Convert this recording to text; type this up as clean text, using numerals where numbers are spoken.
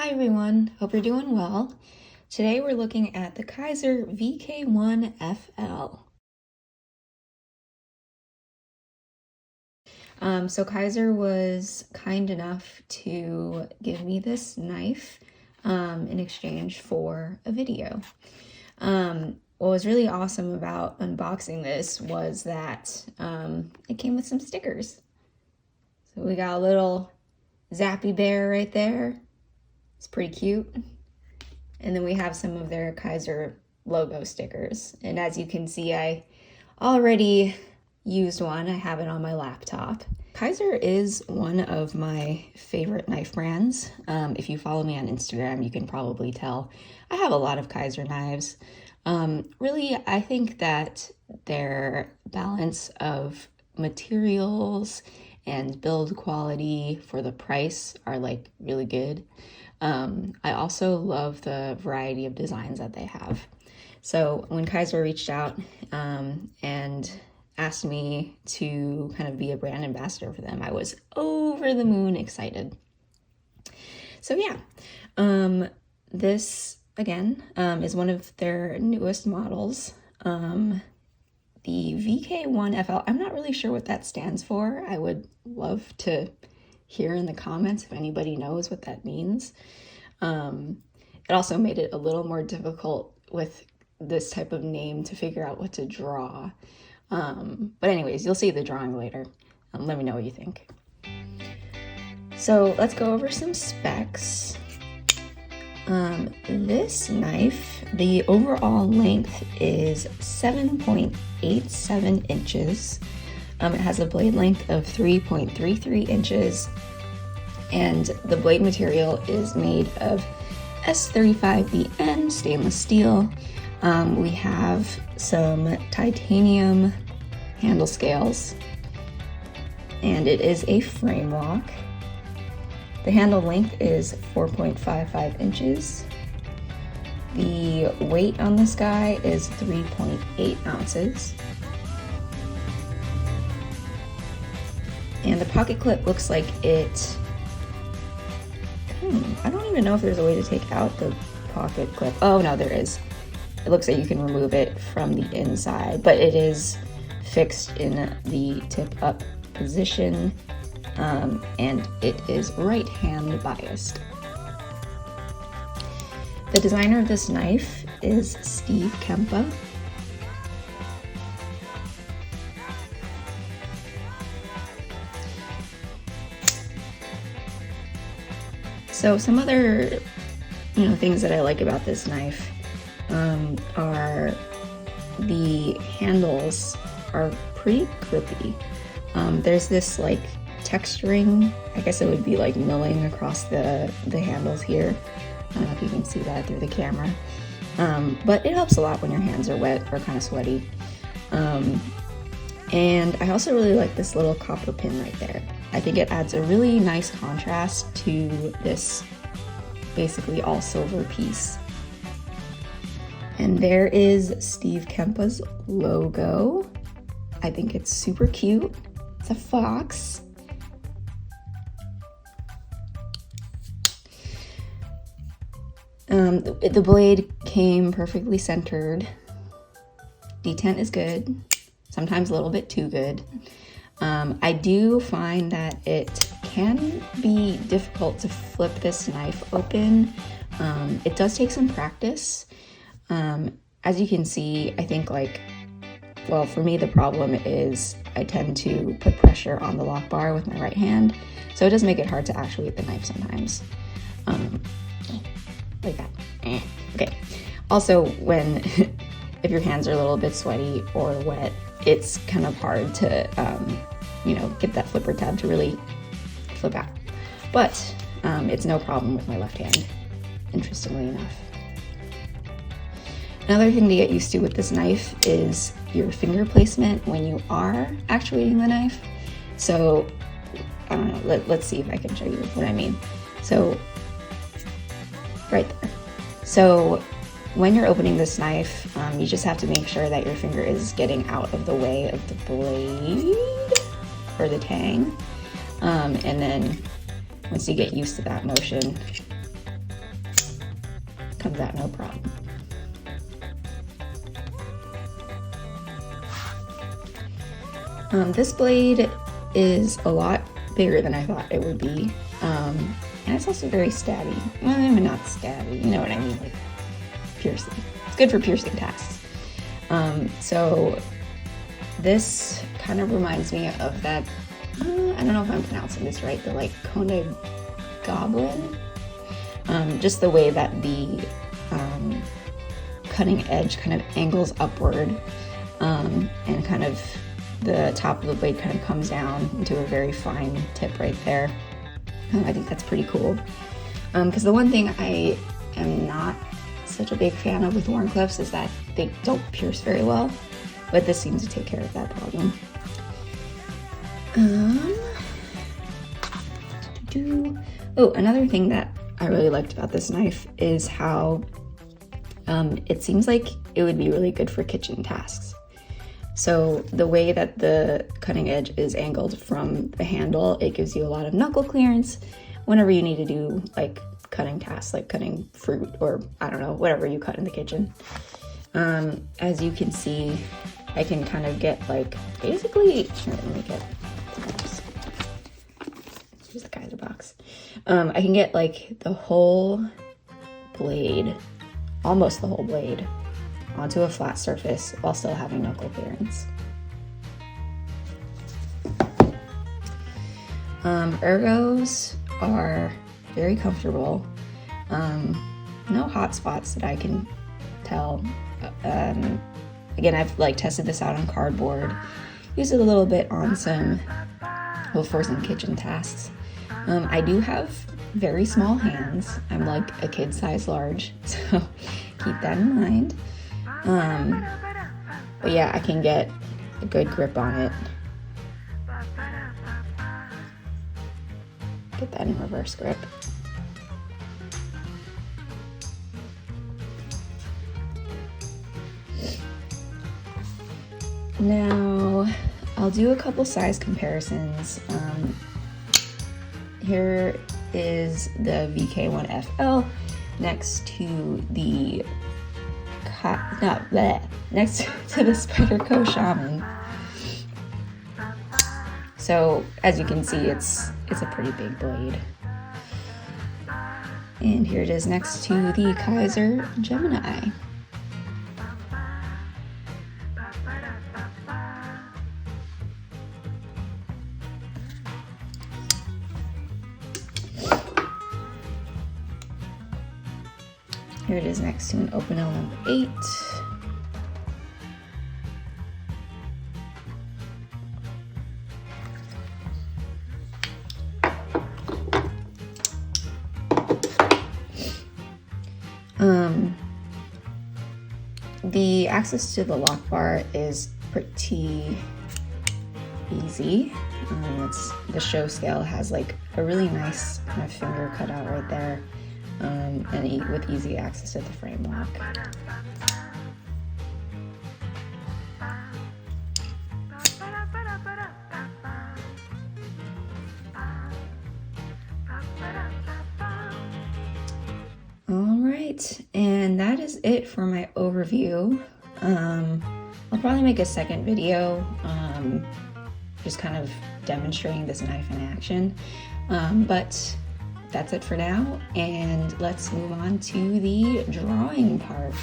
Hi everyone, hope you're doing well. Today we're looking at the Kizer VK1-FL. So Kizer was kind enough to give me this knife in exchange for a video. What was really awesome about unboxing this was that it came with some stickers. So we got a little Zappy bear right there. It's pretty cute. And then we have some of their Kizer logo stickers. And as you can see, I already used one. I have it on my laptop. Kizer is one of my favorite knife brands. If you follow me on Instagram, you can probably tell I have a lot of Kizer knives. Really, I think that their balance of materials and build quality for the price are like really good. I also love the variety of designs that they have. So when Kizer reached out and asked me to kind of be a brand ambassador for them, I was over the moon excited. So yeah, this again is one of their newest models. The VK1-FL, I'm not really sure what that stands for. I would love to hear in the comments if anybody knows what that means. It also made it a little more difficult with this type of name to figure out what to draw. But anyways, you'll see the drawing later. Let me know what you think. So let's go over some specs. This knife, the overall length is 7.87 inches. It has a blade length of 3.33 inches, and the blade material is made of S35BN stainless steel. We have some titanium handle scales, and it is a frame lock. The handle length is 4.55 inches. The weight on this guy is 3.8 ounces. And the pocket clip looks like it, I don't even know if there's a way to take out the pocket clip. Oh no, there is. It looks like you can remove it from the inside, but it is fixed in the tip up position. And it is right hand biased. The designer of this knife is Steve Kempa. So some other, things that I like about this knife are the handles are pretty grippy. There's this like texturing, I guess it would be like milling across the handles here. I don't know if you can see that through the camera, but it helps a lot when your hands are wet or kind of sweaty. And I also really like this little copper pin right there. I think it adds a really nice contrast to this basically all silver piece. And there is Steve Kempa's logo. I think it's super cute. It's a fox. The blade came perfectly centered. Detent is good, sometimes a little bit too good. I do find that it can be difficult to flip this knife open. It does take some practice. As you can see, I think for me the problem is I tend to put pressure on the lock bar with my right hand, so it does make it hard to actuate the knife sometimes. Like that. Okay. Also, if your hands are a little bit sweaty or wet, it's kind of hard to, get that flipper tab to really flip out. But it's no problem with my left hand, interestingly enough. Another thing to get used to with this knife is your finger placement when you are actuating the knife. So, I don't know, let's see if I can show you what I mean. So, right there. So when you're opening this knife, you just have to make sure that your finger is getting out of the way of the blade or the tang. And then once you get used to that motion, comes out no problem. This blade is a lot bigger than I thought it would be, and it's also very stabby. Well, I mean, not stabby, you know what I mean, like piercing. It's good for piercing tasks. So this kind of reminds me of that, I don't know if I'm pronouncing this right, the like Kona Goblin. Just the way that the cutting edge kind of angles upward, and kind of the top of the blade kind of comes down into a very fine tip right there. I think that's pretty cool. Because the one thing I am not such a big fan of with Wharncliffes is that they don't pierce very well, but this seems to take care of that problem. Oh, another thing that I really liked about this knife is how it seems like it would be really good for kitchen tasks. So the way that the cutting edge is angled from the handle, it gives you a lot of knuckle clearance whenever you need to do like cutting tasks, like cutting fruit or I don't know, whatever you cut in the kitchen. As you can see, I can kind of get like basically, here, let me get the box. Here's the Kizer box. I can get like the whole blade, almost the whole blade, onto a flat surface while still having knuckle clearance. Ergos are very comfortable. No hot spots that I can tell. Again, I've like tested this out on cardboard, used it a little bit on for some kitchen tasks. I do have very small hands. I'm like a kid size large, so keep that in mind. But yeah, I can get a good grip on it. Get that in reverse grip. Now, I'll do a couple size comparisons. Here is the VK1-FL next to the next to the Spyderco Shaman. So as you can see, it's a pretty big blade. And here it is next to the Kizer Gemini. Here it is next to an Opinel number 8. The access to the lock bar is pretty easy. The show scale has like a really nice kind of finger cutout right there. And with easy access to the frame lock. All right, and that is it for my overview. I'll probably make a second video, just kind of demonstrating this knife in action, but that's it for now, and let's move on to the drawing part.